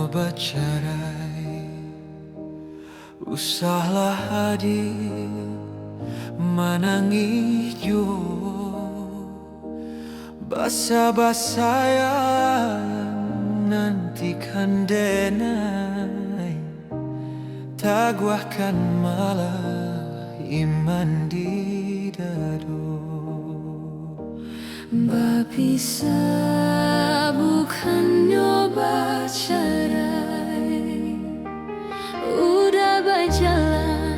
nyoba cerai, usahlah hadir menangi jo basa-basa yang nantikan denai, taguahkan malah iman di dado. Bapisa bukan nyoba cerai, udah berjalan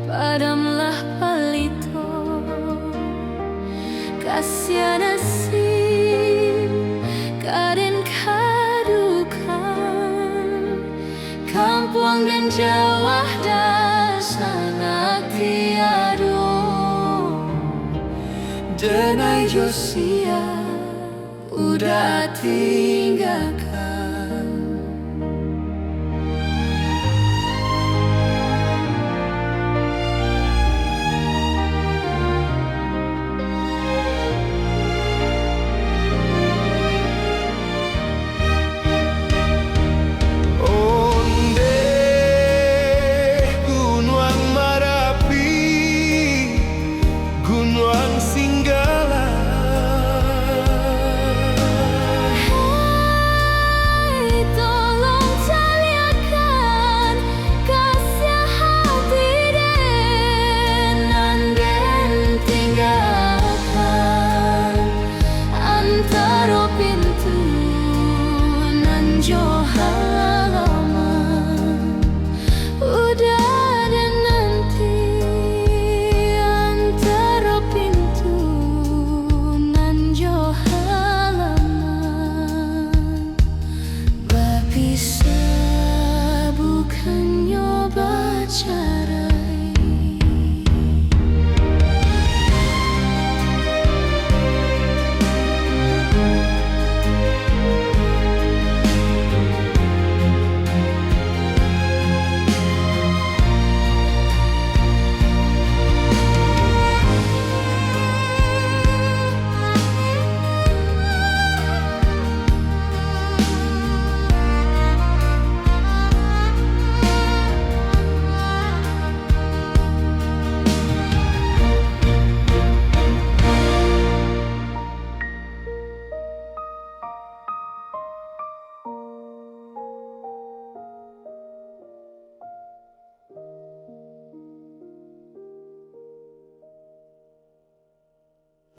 padamlah palito. Kasihan nasib kaden kadukan, kampung dan Jawa dah sangat tiado. Denai Josia udah tinggalkan. Bisa bukan nyoba.